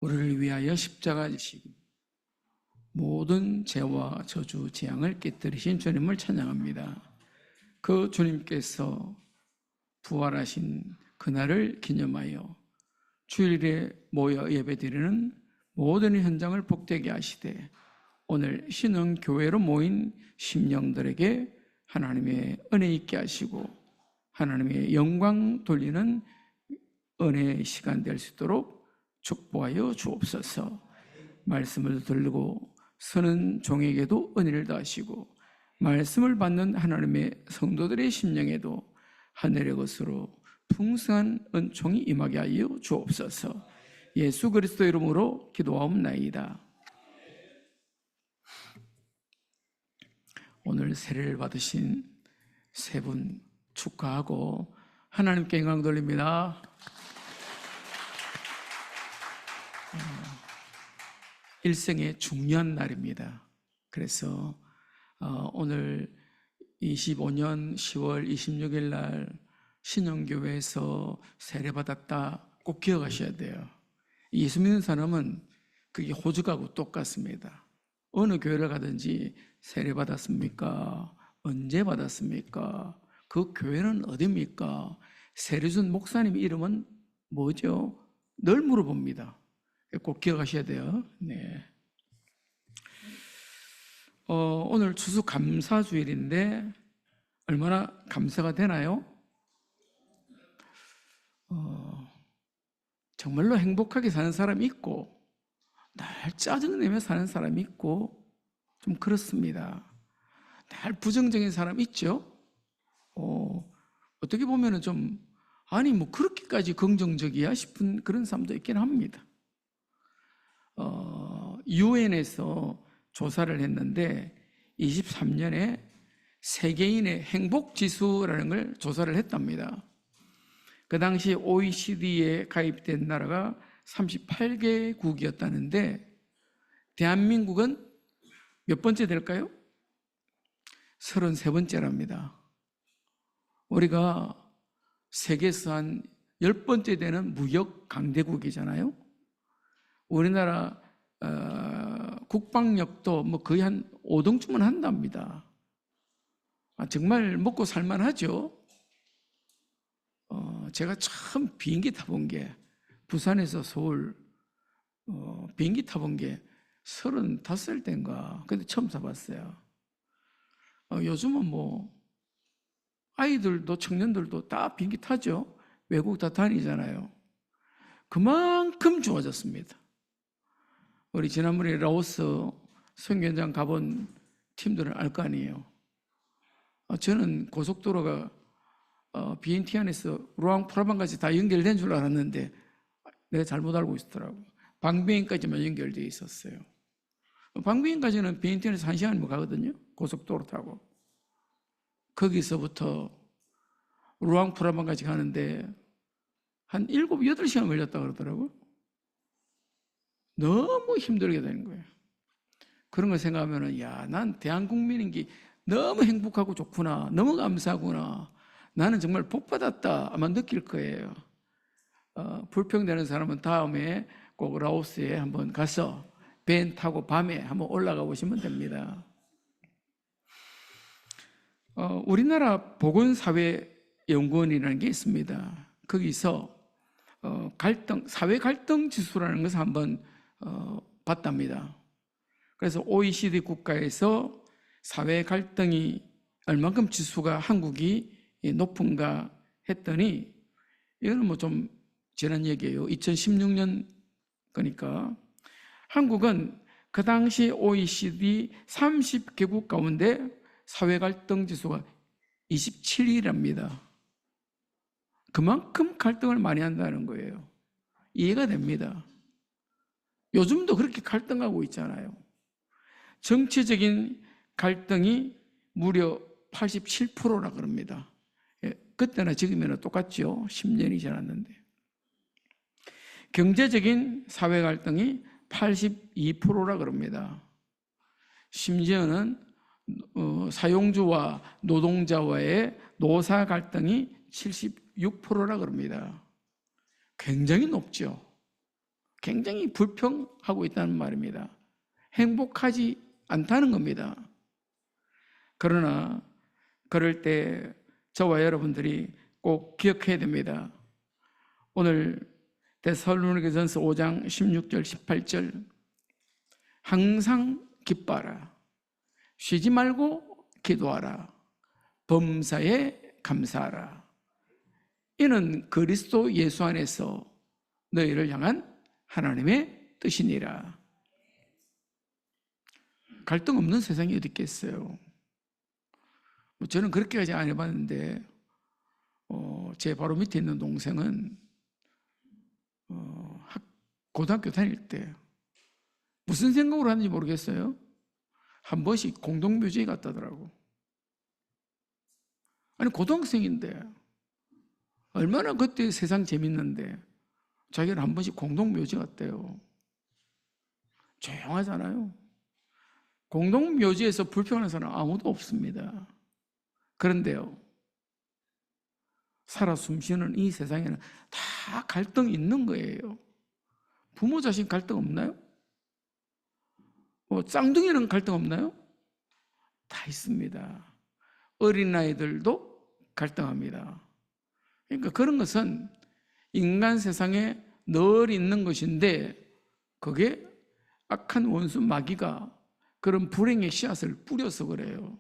우리를 위하여 십자가 지시고 모든 죄와 저주, 재앙을 깨뜨리신 주님을 찬양합니다. 그 주님께서 부활하신 그날을 기념하여 주일에 모여 예배드리는 모든 현장을 복되게 하시되 오늘 신흥교회로 모인 심령들에게 하나님의 은혜 있게 하시고 하나님의 영광 돌리는 은혜의 시간 될 수 있도록 축복하여 주옵소서. 말씀을 들고 서는 종에게도 은혜를 더하시고 말씀을 받는 하나님의 성도들의 심령에도 하늘의 것으로 풍성한 은총이 임하게 하여 주옵소서. 예수 그리스도 이름으로 기도하옵나이다. 오늘 세례를 받으신 세 분 축하하고 하나님께 영광 돌립니다. 일생의 중요한 날입니다. 그래서 오늘 25년 10월 26일 날 신영교회에서 세례받았다 꼭 기억하셔야 돼요. 예수 믿는 사람은 그게 호적하고 똑같습니다. 어느 교회를 가든지 세례받았습니까? 언제 받았습니까? 그 교회는 어디입니까? 세례준 목사님 이름은 뭐죠? 늘 물어봅니다. 꼭 기억하셔야 돼요. 네. 오늘 추수감사주일인데 얼마나 감사가 되나요? 정말로 행복하게 사는 사람이 있고 날 짜증내며 사는 사람이 있고 좀 그렇습니다. 날 부정적인 사람 있죠? 어떻게 보면은 좀 아니 뭐 그렇게까지 긍정적이야 싶은 그런 사람도 있긴 합니다. UN에서 조사를 했는데 23년에 세계인의 행복지수라는 걸 조사를 했답니다. 그 당시 OECD에 가입된 나라가 38개국이었다는데 대한민국은 몇 번째 될까요? 33번째랍니다. 우리가 세계에서 한 10번째 되는 무역 강대국이잖아요. 우리나라 국방력도 뭐 거의 한 5등쯤은 한답니다. 정말 먹고 살만하죠. 제가 처음 비행기 타본 게 부산에서 서울 비행기 타본 게 35살 때인가 근데 처음 타봤어요. 요즘은 뭐 아이들도 청년들도 다 비행기 타죠. 외국 다 다니잖아요. 그만큼 좋아졌습니다. 우리 지난번에 라오스 선교현장 가본 팀들은 알 거 아니에요. 저는 고속도로가 비엔티안에서 루앙프라방까지 다 연결된 줄 알았는데 내가 잘못 알고 있었더라고요. 방비엔까지만 연결되어 있었어요. 방비엔까지는 비엔티안에서 1시간이면 가거든요. 고속도로 타고. 거기서부터 루앙프라방까지 가는데 한 7, 8시간 걸렸다 그러더라고요. 너무 힘들게 되는 거예요. 그런 걸 생각하면은 야, 난 대한국민인 게 너무 행복하고 좋구나. 너무 감사하구나. 나는 정말 복받았다 아마 느낄 거예요. 불평되는 사람은 다음에 꼭 라오스에 한번 가서 밴 타고 밤에 한번 올라가 보시면 됩니다. 우리나라 보건사회연구원이라는 게 있습니다. 거기서 사회 갈등 지수라는 것을 한번 봤답니다. 그래서 OECD 국가에서 사회 갈등이 얼만큼 지수가 한국이 높은가 했더니 이거는 뭐 좀 지난 얘기예요. 2016년 거니까 한국은 그 당시 OECD 30개국 가운데 사회 갈등 지수가 27위랍니다. 그만큼 갈등을 많이 한다는 거예요. 이해가 됩니다. 요즘도 그렇게 갈등하고 있잖아요. 정치적인 갈등이 무려 87%라 그럽니다. 그때나 지금이나 똑같죠. 10년이 지났는데. 경제적인 사회 갈등이 82%라 그럽니다. 심지어는 사용주와 노동자와의 노사 갈등이 76%라 그럽니다. 굉장히 높죠. 굉장히 불평하고 있다는 말입니다. 행복하지 않다는 겁니다. 그러나 그럴 때 저와 여러분들이 꼭 기억해야 됩니다. 오늘 데살로니가전서 5장 16절 18절 항상 기뻐하라 쉬지 말고 기도하라 범사에 감사하라 이는 그리스도 예수 안에서 너희를 향한 하나님의 뜻이니라. 갈등 없는 세상이 어디 있겠어요. 저는 그렇게까지 안 해봤는데 제 바로 밑에 있는 동생은 고등학교 다닐 때 무슨 생각으로 하는지 모르겠어요. 한 번씩 공동묘지에 갔다더라고. 아니 고등학생인데 얼마나 그때 세상 재밌는데 자기는 한 번씩 공동묘지 갔대요. 조용하잖아요. 공동묘지에서 불평하는 사람 아무도 없습니다. 그런데요, 살아 숨쉬는 이 세상에는 다 갈등이 있는 거예요. 부모 자식 갈등 없나요? 쌍둥이는 갈등 없나요? 다 있습니다. 어린아이들도 갈등합니다. 그러니까 그런 것은 인간 세상에 늘 있는 것인데 그게 악한 원수 마귀가 그런 불행의 씨앗을 뿌려서 그래요.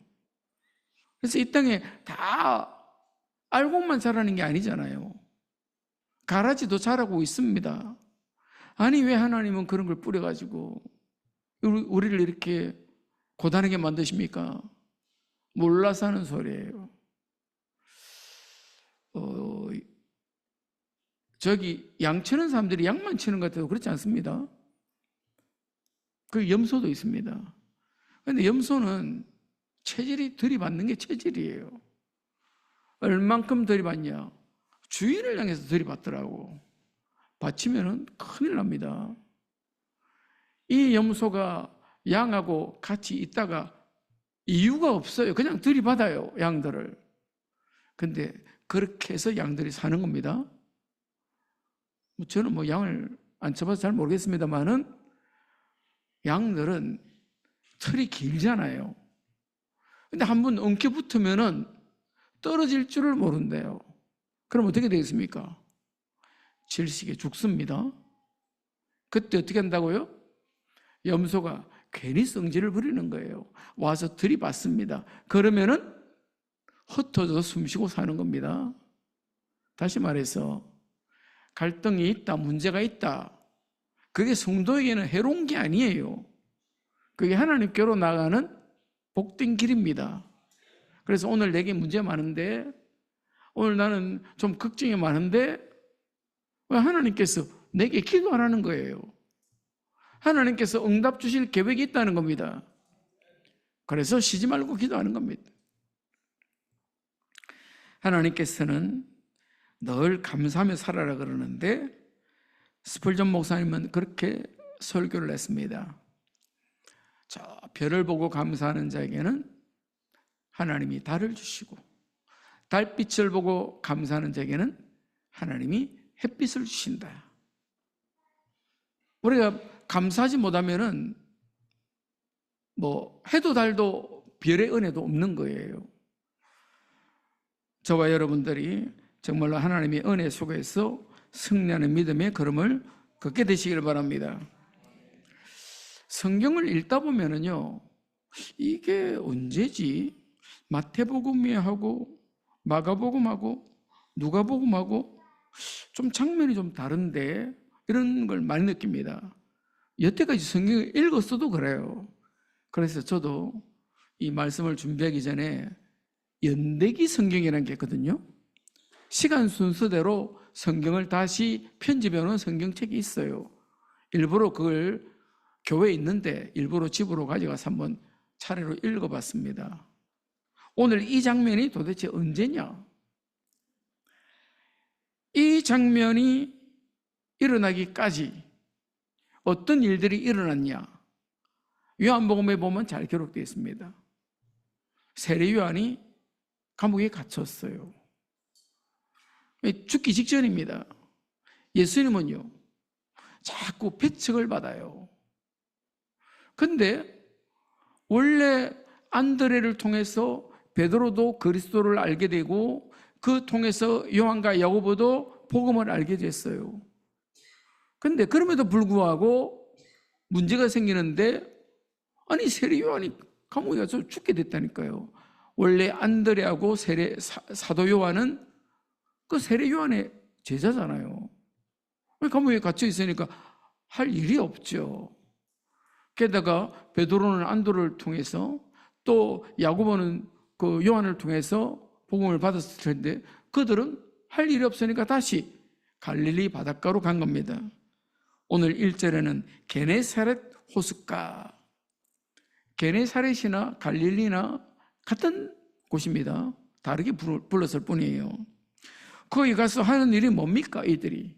그래서 이 땅에 다 알곡만 자라는 게 아니잖아요. 가라지도 자라고 있습니다. 아니 왜 하나님은 그런 걸 뿌려가지고 우리를 이렇게 고단하게 만드십니까? 몰라서 하는 소리예요. 저기 양 치는 사람들이 양만 치는 것 같아도 그렇지 않습니다. 그 염소도 있습니다. 그런데 염소는 체질이 들이받는 게 체질이에요. 얼만큼 들이받냐? 주인을 향해서 들이받더라고. 받치면은 큰일 납니다. 이 염소가 양하고 같이 있다가 이유가 없어요. 그냥 들이받아요, 양들을. 근데 그렇게 해서 양들이 사는 겁니다. 저는 양을 안 쳐봐서 잘 모르겠습니다만은 양들은 털이 길잖아요. 근데 한번 엉켜 붙으면은 떨어질 줄을 모른대요. 그럼 어떻게 되겠습니까? 질식에 죽습니다. 그때 어떻게 한다고요? 염소가 괜히 성질을 부리는 거예요. 와서 들이받습니다. 그러면은 흩어져서 숨쉬고 사는 겁니다. 다시 말해서 갈등이 있다, 문제가 있다. 그게 성도에게는 해로운 게 아니에요. 그게 하나님께로 나가는 복된 길입니다. 그래서 오늘 내게 문제 많은데, 오늘 나는 좀 걱정이 많은데 왜 하나님께서 내게 기도 안 하는 거예요? 하나님께서 응답 주실 계획이 있다는 겁니다. 그래서 쉬지 말고 기도하는 겁니다. 하나님께서는 늘 감사하며 살아라 그러는데 스펄전 목사님은 그렇게 설교를 했습니다. 저 별을 보고 감사하는 자에게는 하나님이 달을 주시고 달빛을 보고 감사하는 자에게는 하나님이 햇빛을 주신다. 우리가 감사하지 못하면은 해도 달도 별의 은혜도 없는 거예요. 저와 여러분들이 정말로 하나님의 은혜 속에서 승리하는 믿음의 걸음을 걷게 되시길 바랍니다. 성경을 읽다 보면은요, 이게 언제지? 마태복음하고 마가복음하고 누가복음하고 좀 장면이 좀 다른데 이런 걸 많이 느낍니다. 여태까지 성경을 읽었어도 그래요. 그래서 저도 이 말씀을 준비하기 전에 연대기 성경이라는 게 있거든요. 시간 순서대로 성경을 다시 편집해 놓은 성경책이 있어요. 일부러 그걸 교회에 있는데 일부러 집으로 가져가서 한번 차례로 읽어봤습니다. 오늘 이 장면이 도대체 언제냐? 이 장면이 일어나기까지 어떤 일들이 일어났냐? 요한복음에 보면 잘 기록되어 있습니다. 세례 요한이 감옥에 갇혔어요. 죽기 직전입니다. 예수님은요, 자꾸 배척을 받아요. 근데 원래 안드레를 통해서 베드로도 그리스도를 알게 되고 그 통해서 요한과 야고보도 복음을 알게 됐어요. 근데 그럼에도 불구하고 문제가 생기는데, 아니 세례 요한이 감옥에 가서 죽게 됐다니까요. 원래 안드레하고 사도 요한은 그 세례 요한의 제자잖아요. 감옥에 갇혀 있으니까 할 일이 없죠. 게다가 베드로는 안도를 통해서 또 야고보는 그 요한을 통해서 복음을 받았을 텐데 그들은 할 일이 없으니까 다시 갈릴리 바닷가로 간 겁니다. 오늘 1절에는 게네사렛 호숫가, 게네사렛이나 갈릴리나 같은 곳입니다. 다르게 불렀을 뿐이에요. 거기 가서 하는 일이 뭡니까? 이들이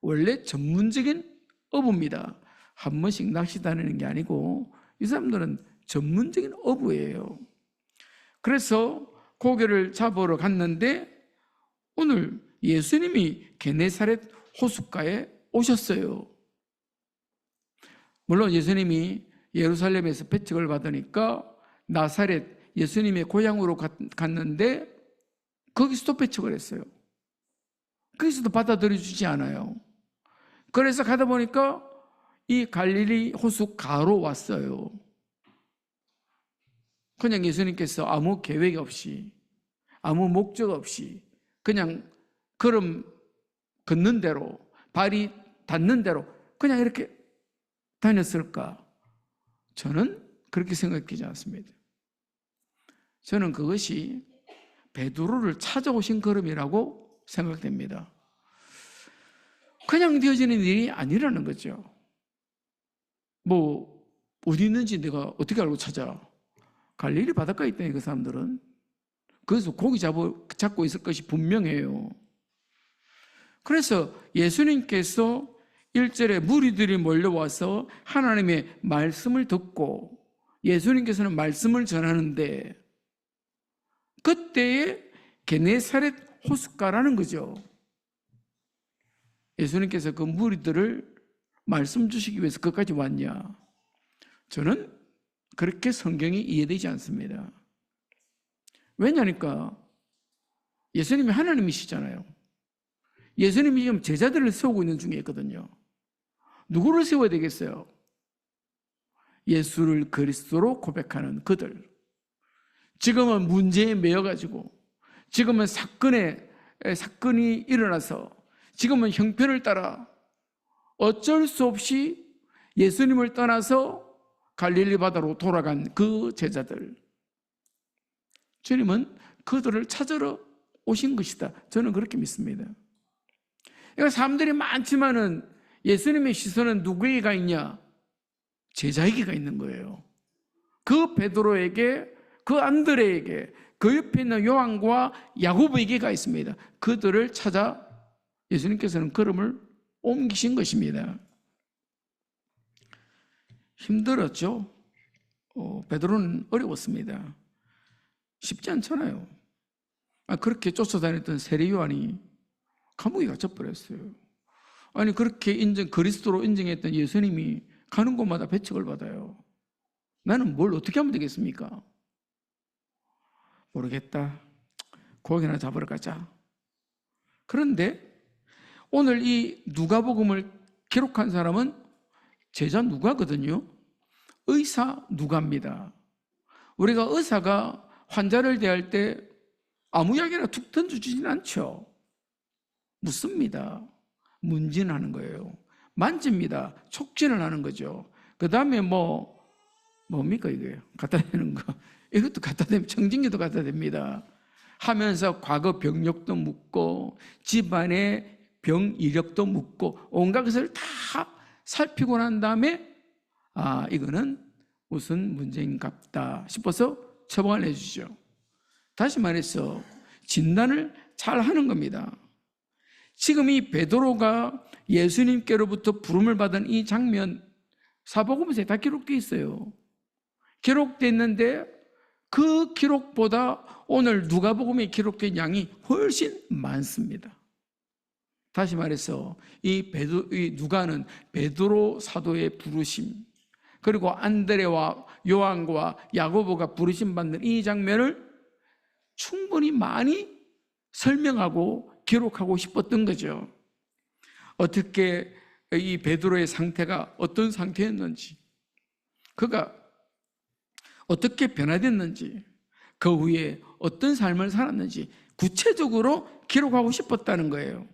원래 전문적인 어부입니다. 한 번씩 낚시 다니는 게 아니고 이 사람들은 전문적인 어부예요. 그래서 고기를 잡으러 갔는데 오늘 예수님이 게네사렛 호숫가에 오셨어요. 물론 예수님이 예루살렘에서 배척을 받으니까 나사렛, 예수님의 고향으로 갔는데 거기서도 배척을 했어요. 거기서도 받아들여 주지 않아요. 그래서 가다 보니까 이 갈릴리 호숫가로 왔어요. 그냥 예수님께서 아무 계획 없이, 아무 목적 없이 그냥 걸음 걷는 대로, 발이 닿는 대로 그냥 이렇게 다녔을까? 저는 그렇게 생각하지 않습니다. 저는 그것이 베드로를 찾아오신 걸음이라고 생각됩니다. 그냥 되어지는 일이 아니라는 거죠. 뭐 어디 있는지 내가 어떻게 알고 찾아? 갈릴리 바닷가에 있다니 그 사람들은. 그래서 고기 잡고 있을 것이 분명해요. 그래서 예수님께서 1절에 무리들이 몰려와서 하나님의 말씀을 듣고 예수님께서는 말씀을 전하는데 그때에 게네사렛 호숫가라는 거죠. 예수님께서 그 무리들을 말씀 주시기 위해서 거기까지 왔냐? 저는 그렇게 성경이 이해되지 않습니다. 왜냐니까 예수님이 하나님이시잖아요. 예수님이 지금 제자들을 세우고 있는 중에 있거든요. 누구를 세워야 되겠어요? 예수를 그리스도로 고백하는 그들. 지금은 문제에 매여가지고, 지금은 사건이 일어나서, 지금은 형편을 따라 어쩔 수 없이 예수님을 떠나서 갈릴리 바다로 돌아간 그 제자들. 주님은 그들을 찾으러 오신 것이다. 저는 그렇게 믿습니다. 그러니까 사람들이 많지만은 예수님의 시선은 누구에게가 있냐? 제자에게가 있는 거예요. 그 베드로에게, 그 안드레에게, 그 옆에 있는 요한과 야고보에게가 있습니다. 그들을 찾아 예수님께서는 걸음을 옮기신 것입니다. 힘들었죠. 베드로는 어려웠습니다. 쉽지 않잖아요. 그렇게 쫓아다녔던 세례 요한이 감옥에 갇혀버렸어요. 아니 그렇게 그리스도로 인정했던 예수님이 가는 곳마다 배척을 받아요. 나는 뭘 어떻게 하면 되겠습니까? 모르겠다. 고기나 잡으러 가자. 그런데 오늘 이 누가복음을 기록한 사람은 제자 누가거든요. 의사 누가입니다. 우리가 의사가 환자를 대할 때 아무 이야기나 툭 던져주지는 않죠. 묻습니다. 문진하는 거예요. 만집니다. 촉진을 하는 거죠. 그 다음에 뭡니까 이게? 갖다 대는 거. 이것도 갖다 대면 청진기도 갖다 댑니다. 하면서 과거 병력도 묻고 집안의 병 이력도 묻고 온갖 것을 다 살피고 난 다음에 이거는 무슨 문제인갑다 싶어서 처방을 해주죠. 다시 말해서 진단을 잘 하는 겁니다. 지금 이 베드로가 예수님께로부터 부름을 받은 이 장면 사복음서에 다 기록되어 있어요. 기록되어 있는데 그 기록보다 오늘 누가복음에 기록된 양이 훨씬 많습니다. 다시 말해서 이 누가는 베드로 사도의 부르심, 그리고 안드레와 요한과 야고보가 부르심 받는 이 장면을 충분히 많이 설명하고 기록하고 싶었던 거죠. 어떻게 이 베드로의 상태가 어떤 상태였는지, 그가 어떻게 변화됐는지, 그 후에 어떤 삶을 살았는지 구체적으로 기록하고 싶었다는 거예요.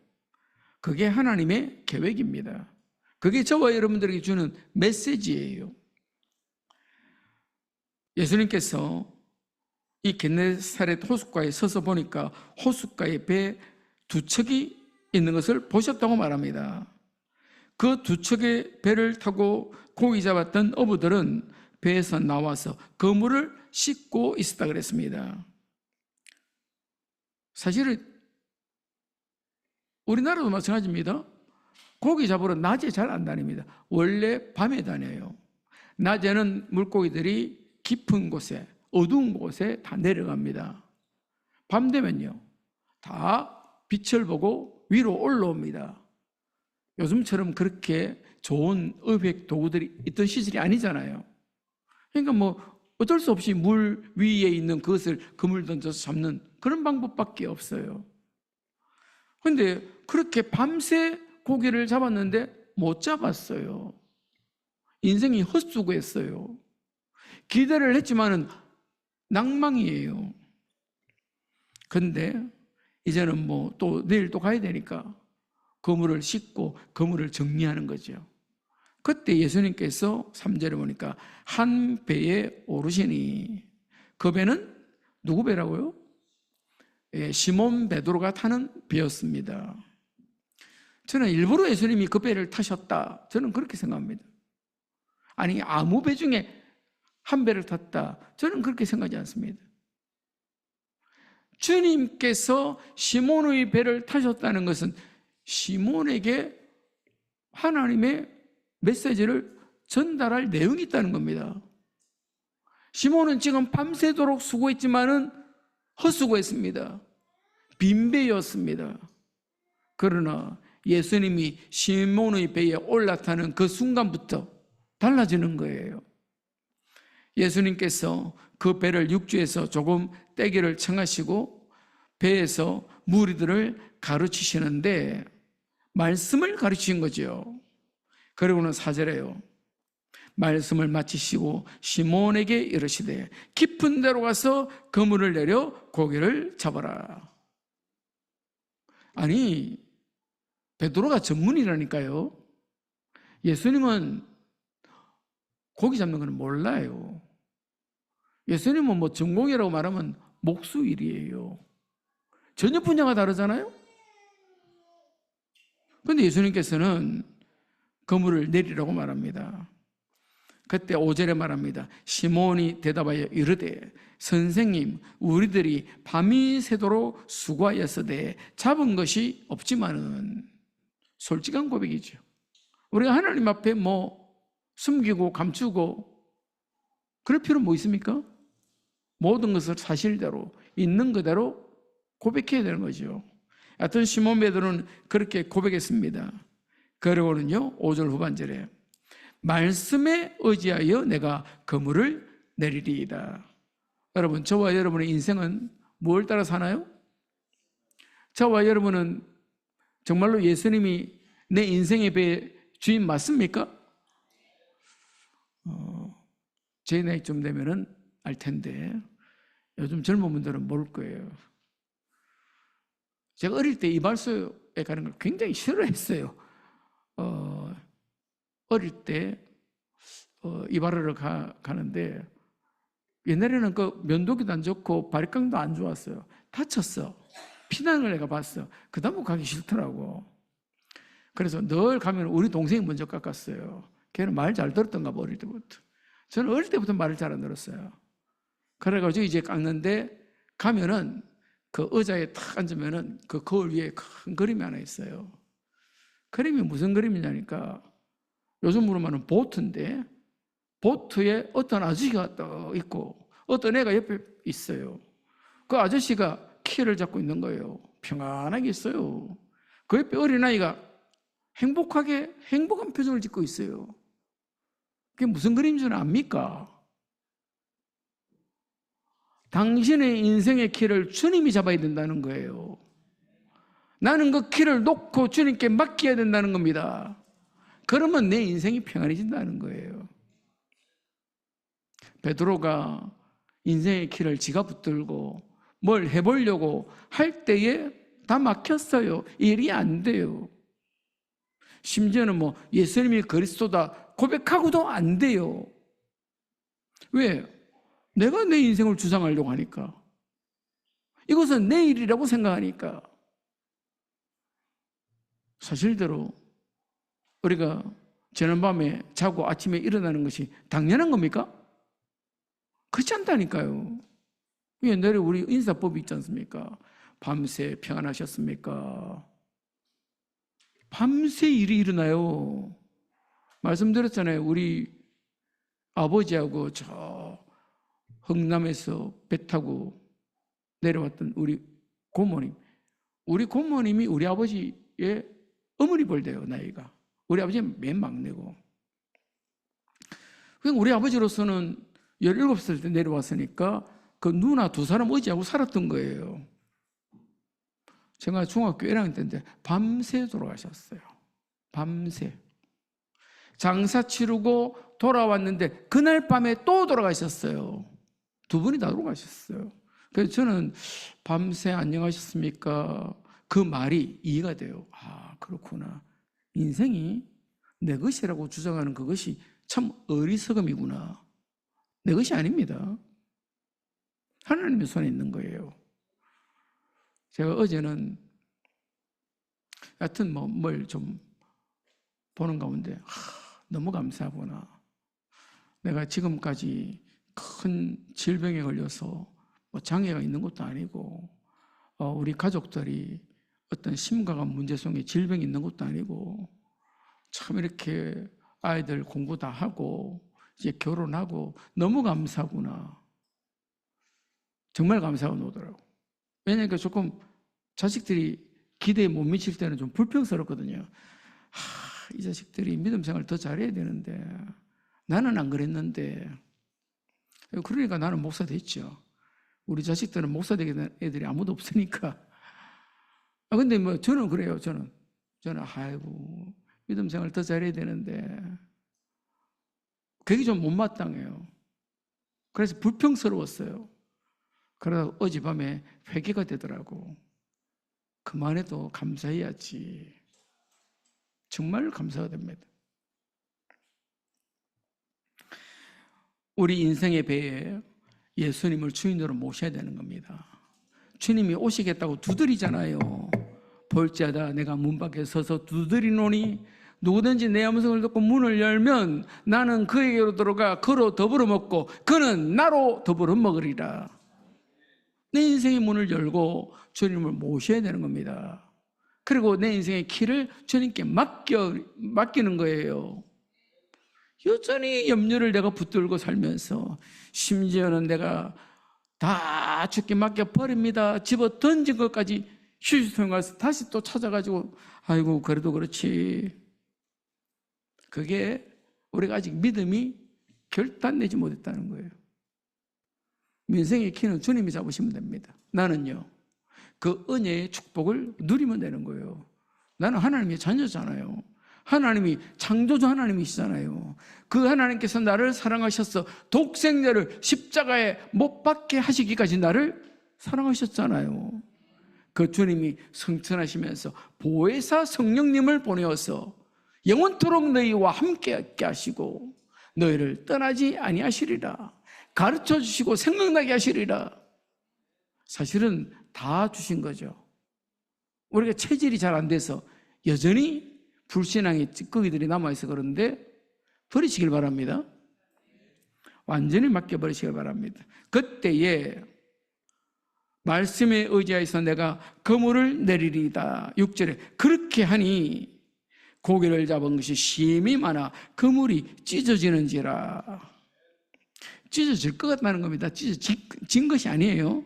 그게 하나님의 계획입니다. 그게 저와 여러분들에게 주는 메시지예요. 예수님께서 이 겟네사렛 호숫가에 서서 보니까 호숫가에 배 두 척이 있는 것을 보셨다고 말합니다. 그 두 척의 배를 타고 고기 잡았던 어부들은 배에서 나와서 그물을 씻고 있었다 그랬습니다. 사실은 우리나라도 마찬가지입니다. 고기 잡으러 낮에 잘 안 다닙니다. 원래 밤에 다녀요. 낮에는 물고기들이 깊은 곳에, 어두운 곳에 다 내려갑니다. 밤 되면요, 다 빛을 보고 위로 올라옵니다. 요즘처럼 그렇게 좋은 어획 도구들이 있던 시절이 아니잖아요. 그러니까 뭐 어쩔 수 없이 물 위에 있는 그것을 그물 던져서 잡는 그런 방법밖에 없어요. 그런데 그렇게 밤새 고기를 잡았는데 못 잡았어요. 인생이 헛수고했어요. 기대를 했지만은 낭망이에요. 근데 이제는 뭐 또 내일 또 가야 되니까 그물을 씻고 그물을 정리하는 거죠. 그때 예수님께서 3절에 보니까 한 배에 오르시니, 그 배는 누구 배라고요? 시몬 베드로가 타는 배였습니다. 저는 일부러 예수님이 그 배를 타셨다, 저는 그렇게 생각합니다. 아니, 아무 배 중에 한 배를 탔다, 저는 그렇게 생각하지 않습니다. 주님께서 시몬의 배를 타셨다는 것은 시몬에게 하나님의 메시지를 전달할 내용이 있다는 겁니다. 시몬은 지금 밤새도록 수고했지만은 헛수고했습니다. 빈배였습니다. 그러나 예수님이 시몬의 배에 올라타는 그 순간부터 달라지는 거예요. 예수님께서 그 배를 육지에서 조금 떼기를 청하시고 배에서 무리들을 가르치시는데 말씀을 가르치신 거죠. 그리고는 4절에요. 말씀을 마치시고 시몬에게 이르시되 깊은 데로 가서 그물을 내려 고기를 잡아라. 아니, 베드로가 전문이라니까요. 예수님은 고기 잡는 건 몰라요. 예수님은 뭐 전공이라고 말하면 목수일이에요. 전혀 분야가 다르잖아요. 그런데 예수님께서는 그물을 내리라고 말합니다. 그때 5절에 말합니다. 시몬이 대답하여 이르되 선생님, 우리들이 밤이 새도록 수고하였으되 잡은 것이 없지만은, 솔직한 고백이죠. 우리가 하나님 앞에 뭐 숨기고 감추고 그럴 필요 뭐 있습니까? 모든 것을 사실대로 있는 그대로 고백해야 되는 거죠. 하여튼 시몬 베드로는 그렇게 고백했습니다. 그리고는요, 5절 후반절에 말씀에 의지하여 내가 그물을 내리리이다. 여러분, 저와 여러분의 인생은 무엇을 따라 사나요? 저와 여러분은 정말로 예수님이 내 인생의 배의 주인 맞습니까? 제 나이 좀 되면은 알 텐데 요즘 젊은 분들은 모를 거예요. 제가 어릴 때 이발소에 가는 걸 굉장히 싫어했어요. 어릴 때 이발하러 가는데 옛날에는 그 면도기도 안 좋고 바리깡도 안 좋았어요. 다쳤어. 피나는 걸 내가 봤어. 그 다음부터 가기 싫더라고. 그래서 늘 가면 우리 동생이 먼저 깎았어요. 걔는 말 잘 들었던가 봐, 어릴 때부터. 저는 어릴 때부터 말을 잘 안 들었어요. 그래가지고 이제 깎는데 가면은 그 의자에 탁 앉으면은 그 거울 위에 큰 그림이 하나 있어요. 그림이 무슨 그림이냐니까 요즘으로 말하면 보트인데 보트에 어떤 아저씨가 떠 있고 어떤 애가 옆에 있어요. 그 아저씨가 키를 잡고 있는 거예요. 평안하게 있어요. 그 옆에 어린아이가 행복한 표정을 짓고 있어요. 그게 무슨 그림인 줄 압니까? 당신의 인생의 키를 주님이 잡아야 된다는 거예요. 나는 그 키를 놓고 주님께 맡겨야 된다는 겁니다. 그러면 내 인생이 평안해진다는 거예요. 베드로가 인생의 키를 지가 붙들고 뭘 해보려고 할 때에 다 막혔어요. 일이 안 돼요. 심지어는 예수님이 그리스도다 고백하고도 안 돼요. 왜? 내가 내 인생을 주장하려고 하니까. 이것은 내 일이라고 생각하니까. 사실대로 우리가 지난밤에 자고 아침에 일어나는 것이 당연한 겁니까? 그렇지 않다니까요. 옛날에 우리 인사법이 있지 않습니까? 밤새 평안하셨습니까? 밤새 일이 일어나요. 말씀드렸잖아요. 우리 아버지하고 저 흥남에서 배 타고 내려왔던 우리 고모님. 우리 고모님이 우리 아버지의 어머니뻘 돼요, 나이가. 우리 아버지는 맨 막내고. 우리 아버지로서는 17살 때 내려왔으니까 그 누나 두 사람 의지하고 살았던 거예요. 제가 중학교 1학년 때인데 밤새 돌아가셨어요. 밤새. 장사 치르고 돌아왔는데 그날 밤에 또 돌아가셨어요. 두 분이 다 돌아가셨어요. 그래서 저는 밤새 안녕하셨습니까? 그 말이 이해가 돼요. 아, 그렇구나. 인생이 내 것이라고 주장하는 그것이 참 어리석음이구나. 내 것이 아닙니다. 하나님의 손에 있는 거예요. 제가 어제는 하여튼 뭘 좀 보는 가운데 너무 감사하구나. 내가 지금까지 큰 질병에 걸려서 장애가 있는 것도 아니고 우리 가족들이 어떤 심각한 문제 속에 질병이 있는 것도 아니고 참 이렇게 아이들 공부 다 하고 이제 결혼하고 너무 감사하구나. 정말 감사하고 오더라고. 왜냐니까 조금 자식들이 기대에 못 미칠 때는 좀 불평스럽거든요. 이 자식들이 믿음 생활 더 잘해야 되는데 나는 안 그랬는데. 그러니까 나는 목사 됐죠. 우리 자식들은 목사 되게 애들이 아무도 없으니까. 근데 저는 그래요. 저는 아이고 믿음 생활 더 잘해야 되는데 그게 좀 못마땅해요. 그래서 불평스러웠어요. 그러다 어젯밤에 회개가 되더라고. 그만해도 감사해야지. 정말 감사가 됩니다. 우리 인생의 배에 예수님을 주인으로 모셔야 되는 겁니다. 주님이 오시겠다고 두드리잖아요. 볼지어다 내가 문 밖에 서서 두드리노니 누구든지 내 음성을 듣고 문을 열면 나는 그에게로 들어가 그로 더불어 먹고 그는 나로 더불어 먹으리라. 내 인생의 문을 열고 주님을 모셔야 되는 겁니다. 그리고 내 인생의 키를 주님께 맡기는 거예요. 여전히 염려를 내가 붙들고 살면서 심지어는 내가 다 주께 맡겨버립니다. 집어 던진 것까지 휴지통에 가서 다시 또 찾아가지고 아이고 그래도 그렇지. 그게 우리가 아직 믿음이 결단내지 못했다는 거예요. 인생의 키는 주님이 잡으시면 됩니다. 나는요 그 은혜의 축복을 누리면 되는 거예요. 나는 하나님의 자녀잖아요. 하나님이 창조주 하나님이시잖아요. 그 하나님께서 나를 사랑하셔서 독생자를 십자가에 못 박게 하시기까지 나를 사랑하셨잖아요. 그 주님이 성천하시면서 보혜사 성령님을 보내어서 영원토록 너희와 함께 하시고 너희를 떠나지 아니하시리라. 가르쳐 주시고 생각나게 하시리라. 사실은 다 주신 거죠. 우리가 체질이 잘 안 돼서 여전히 불신앙의 찌꺼기들이 남아있어 그런데 버리시길 바랍니다. 완전히 맡겨버리시길 바랍니다. 그때에 말씀에 의지하여서 내가 그물을 내리리다. 6절에 그렇게 하니 고기를 잡은 것이 심히 많아 그물이 찢어지는지라. 찢어질 것 같다는 겁니다. 찢어진 것이 아니에요.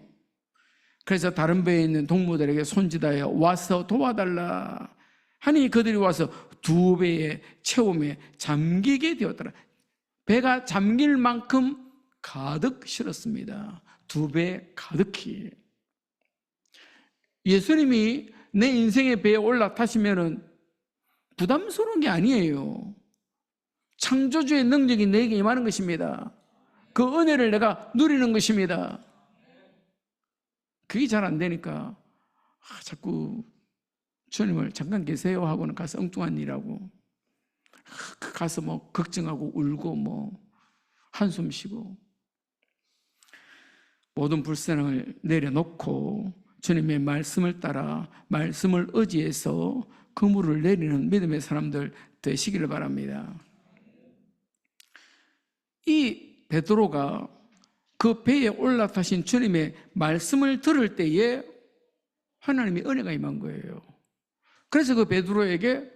그래서 다른 배에 있는 동무들에게 손짓하여 와서 도와달라 하니 그들이 와서 2배의 채움에 잠기게 되었더라. 배가 잠길 만큼 가득 실었습니다. 2배 가득히. 예수님이 내 인생의 배에 올라타시면은 부담스러운 게 아니에요. 창조주의 능력이 내게 임하는 것입니다. 그 은혜를 내가 누리는 것입니다. 그게 잘 안 되니까 자꾸 주님을 잠깐 계세요 하고는 가서 엉뚱한 일하고 가서 뭐 걱정하고 울고 뭐 한숨 쉬고 모든 불쌍을 내려놓고 주님의 말씀을 따라 말씀을 의지해서 그물을 내리는 믿음의 사람들 되시기를 바랍니다. 이 베드로가 그 배에 올라타신 주님의 말씀을 들을 때에 하나님의 은혜가 임한 거예요. 그래서 그 베드로에게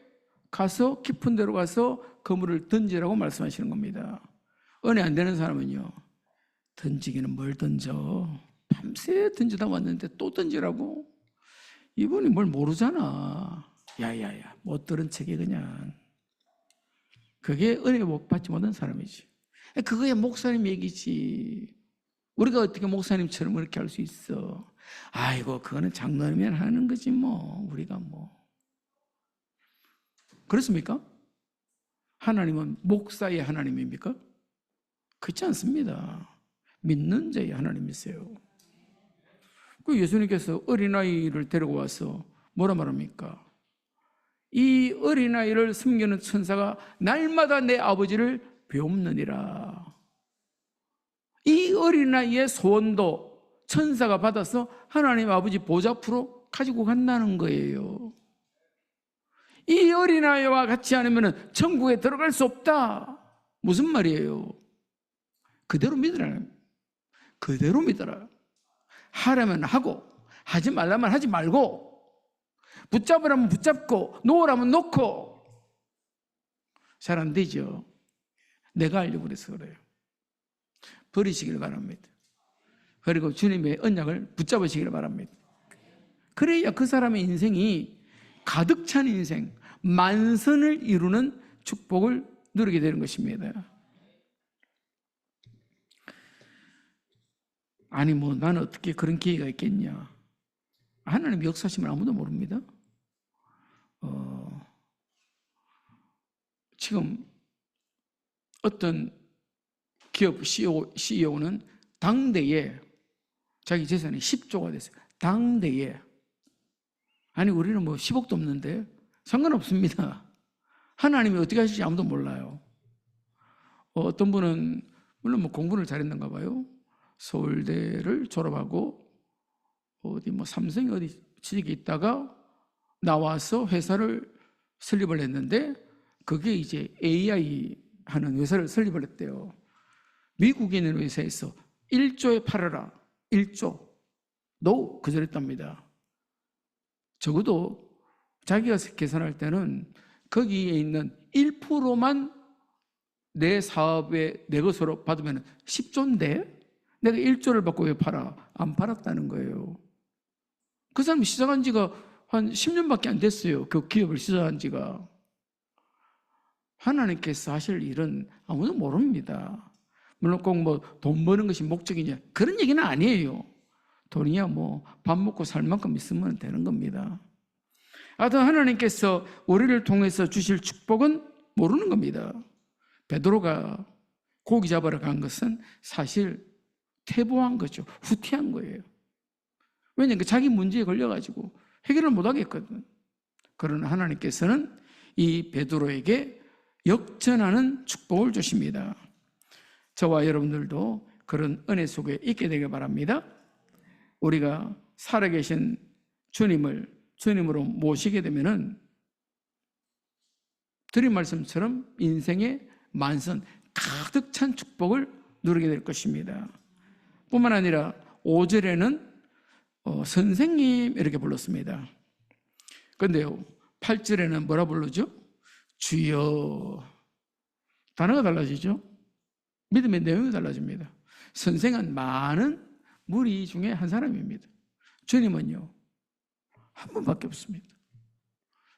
가서 깊은 데로 가서 그물을 던지라고 말씀하시는 겁니다. 은혜 안 되는 사람은요, 던지기는 뭘 던져? 밤새 던지다 왔는데 또 던지라고? 이분이 뭘 모르잖아. 야야야, 못 들은 척이 그냥. 그게 은혜 못 받지 못한 사람이지. 그거야 목사님 얘기지. 우리가 어떻게 목사님처럼 그렇게 할 수 있어? 아이고, 그거는 장로면 하는 거지 뭐. 우리가 뭐. 그렇습니까? 하나님은 목사의 하나님입니까? 그렇지 않습니다. 믿는 자의 하나님이세요. 그 예수님께서 어린아이를 데리고 와서 뭐라 말합니까? 이 어린아이를 섬기는 천사가 날마다 내 아버지를 배움느니라. 이 어린아이의 소원도 천사가 받아서 하나님 아버지 보좌 앞으로 가지고 간다는 거예요. 이 어린아이와 같이 않으면 천국에 들어갈 수 없다. 무슨 말이에요? 그대로 믿으라. 그대로 믿어라. 하라면 하고 하지 말라면 하지 말고 붙잡으라면 붙잡고 놓으라면 놓고. 잘 안 되죠. 내가 하려고 그래서 그래요. 버리시길 바랍니다. 그리고 주님의 언약을 붙잡으시길 바랍니다. 그래야 그 사람의 인생이 가득 찬 인생, 만선을 이루는 축복을 누리게 되는 것입니다. 아니 뭐 나는 어떻게 그런 기회가 있겠냐. 하나님 역사심을 아무도 모릅니다. 지금 어떤 기업 CEO는 당대에 자기 재산이 10조가 됐어요. 당대에. 아니 우리는 뭐 10억도 없는데 상관없습니다. 하나님이 어떻게 하실지 아무도 몰라요. 어떤 분은 물론 뭐 공부를 잘했는가 봐요. 서울대를 졸업하고 어디 뭐 삼성이 어디 취직에 있다가 나와서 회사를 설립을 했는데 그게 이제 AI 하는 회사를 설립을 했대요. 미국에 있는 회사에서 1조에 팔아라. 1조. 노! 거절했답니다. 적어도 자기가 계산할 때는 거기에 있는 1%만 내 사업에 내 것으로 받으면 10조인데 내가 1조를 받고 왜 팔아? 안 팔았다는 거예요. 그 사람이 시작한 지가 한 10년밖에 안 됐어요. 그 기업을 시작한 지가. 하나님께서 하실 일은 아무도 모릅니다. 물론 꼭 뭐 돈 버는 것이 목적이냐 그런 얘기는 아니에요. 돈이야 뭐 밥 먹고 살 만큼 있으면 되는 겁니다. 하여튼 하나님께서 우리를 통해서 주실 축복은 모르는 겁니다. 베드로가 고기 잡으러 간 것은 사실 퇴보한 거죠. 후퇴한 거예요. 왜냐하면 자기 문제에 걸려가지고 해결을 못 하겠거든. 그러나 하나님께서는 이 베드로에게 역전하는 축복을 주십니다. 저와 여러분들도 그런 은혜 속에 있게 되길 바랍니다. 우리가 살아계신 주님을 주님으로 모시게 되면은 드린 말씀처럼 인생의 만선 가득 찬 축복을 누리게 될 것입니다. 뿐만 아니라 5절에는 선생님 이렇게 불렀습니다. 그런데요 8절에는 뭐라 부르죠? 주여. 단어가 달라지죠? 믿음의 내용이 달라집니다. 선생은 많은 무리 중에 한 사람입니다. 주님은요, 한 분밖에 없습니다.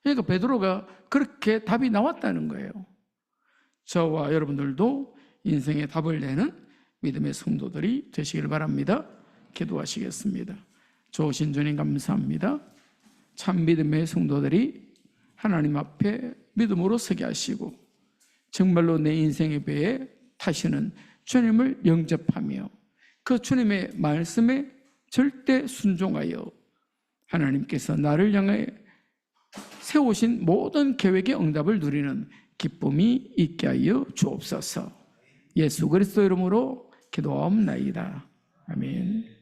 그러니까 베드로가 그렇게 답이 나왔다는 거예요. 저와 여러분들도 인생의 답을 내는 믿음의 성도들이 되시길 바랍니다. 기도하시겠습니다. 좋으신 주님 감사합니다. 참 믿음의 성도들이 하나님 앞에 믿음으로 서게 하시고 정말로 내 인생의 배에 타시는 주님을 영접하며 그 주님의 말씀에 절대 순종하여 하나님께서 나를 향해 세우신 모든 계획의 응답을 누리는 기쁨이 있게 하여 주옵소서. 예수 그리스도 이름으로 기도하옵나이다. 아멘.